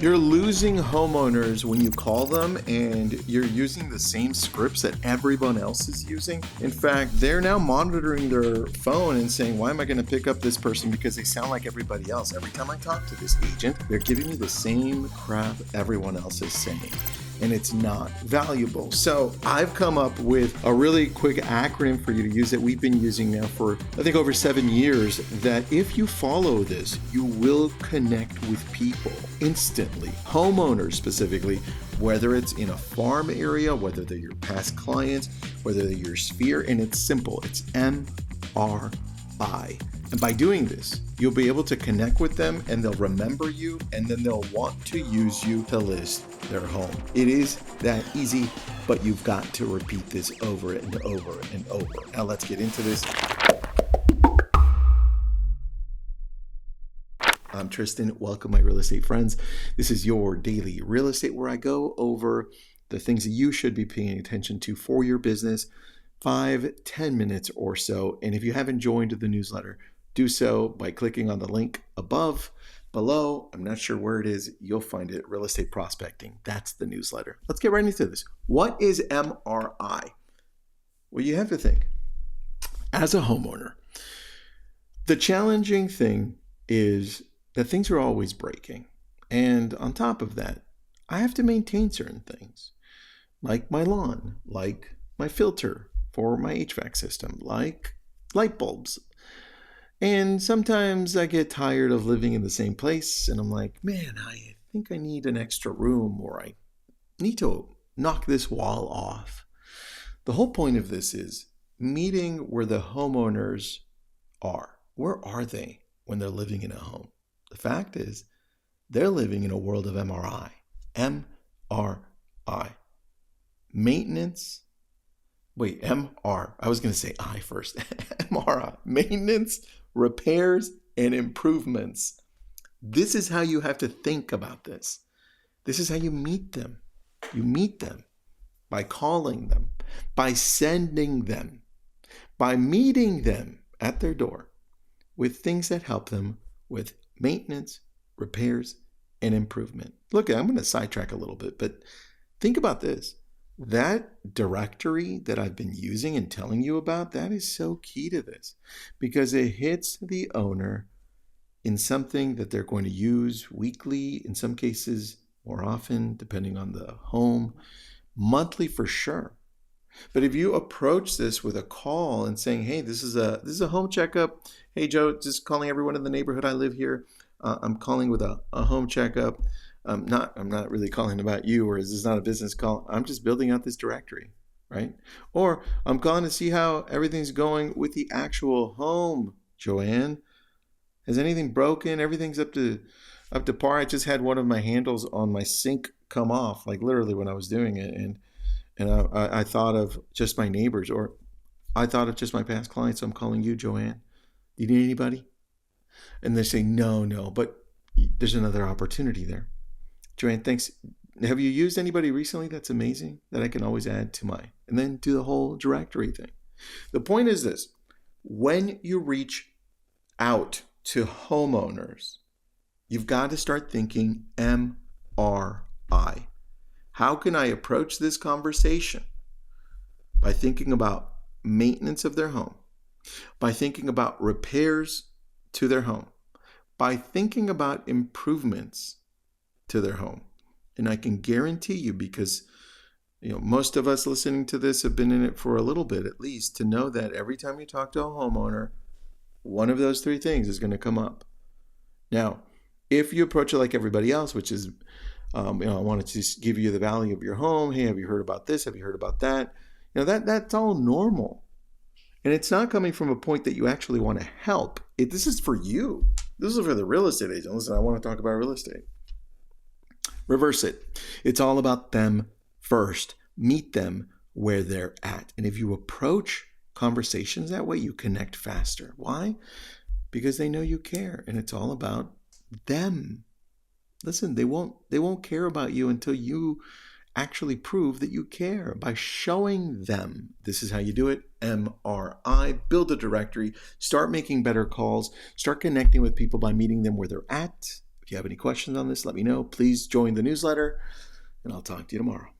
You're losing homeowners when you call them and you're using the same scripts that everyone else is using. In fact, they're now monitoring their phone and saying, why am I going to pick up this person because they sound like everybody else? Every time I talk to this agent, they're giving me the same crap everyone else is saying. And it's not valuable. So I've come up with a really quick acronym for you to use that we've been using now for, I think, over 7 years, that if you follow this, you will connect with people instantly. Homeowners specifically, whether it's in a farm area, whether they're your past clients, whether they're your sphere, and it's simple. It's MRI. And by doing this, you'll be able to connect with them and they'll remember you, and then they'll want to use you to list their home. It is that easy, but you've got to repeat this over and over and over. Now let's get into this. I'm Tristan. Welcome, my real estate friends. This is your daily real estate where I go over the things that you should be paying attention to for your business, 5-10 minutes or so. And if you haven't joined the newsletter, do so by clicking on the link below. I'm not sure where it is. You'll find it. Real Estate Prospecting. That's the newsletter. Let's get right into this. What is MRI? Well, you have to think. As a homeowner, the challenging thing is that things are always breaking. And on top of that, I have to maintain certain things, like my lawn, like my filter for my HVAC system, like light bulbs. And sometimes I get tired of living in the same place and I'm like, man, I think I need an extra room, or I need to knock this wall off. The whole point of this is meeting where the homeowners are. Where are they when they're living in a home? The fact is, they're living in a world of MRI. MRI. Maintenance. Wait, MR. I was going to say I first. MRI. Maintenance, repairs, and improvements. This is how you have to think about this. This is how you meet them. You meet them by calling them, by sending them, by meeting them at their door with things that help them with maintenance, repairs, and improvement. Look, I'm going to sidetrack a little bit, but think about this. That directory that I've been using and telling you about, that is so key to this because it hits the owner in something that they're going to use weekly, in some cases more often, depending on the home, monthly for sure. But if you approach this with a call and saying, hey, this is a home checkup. Hey, Joe, just calling everyone in the neighborhood. I live here. I'm calling with a home checkup. I'm not really calling about you, or is this not a business call? I'm just building out this directory, right? Or I'm calling to see how everything's going with the actual home, Joanne. Has anything broken? Everything's up to par. I just had one of my handles on my sink come off, like literally when I was doing it, and I thought of just my neighbors, or I thought of just my past clients. So I'm calling you, Joanne. Do you need anybody? And they say, no, but there's another opportunity there. Joanne, thanks. Have you used anybody recently that's amazing that I can always add to my, and then do the whole directory thing? The point is this: when you reach out to homeowners, you've got to start thinking MRI. How can I approach this conversation? By thinking about maintenance of their home, by thinking about repairs to their home, by thinking about improvements to their home. And I can guarantee you, because most of us listening to this have been in it for a little bit at least, to know that every time you talk to a homeowner, one of those three things is going to come up. Now, if you approach it like everybody else, which is, I wanted to just give you the value of your home. Hey, have you heard about this? Have you heard about that? That's all normal. And it's not coming from a point that you actually want to help. This is for you. This is for the real estate agent. Listen, I want to talk about real estate. Reverse it. It's all about them first. Meet them where they're at. And if you approach conversations that way, you connect faster. Why? Because they know you care, and it's all about them. Listen, they won't care about you until you actually prove that you care by showing them. This is how you do it. MRI. Build a directory. Start making better calls. Start connecting with people by meeting them where they're at. If you have any questions on this, let me know. Please join the newsletter, and I'll talk to you tomorrow.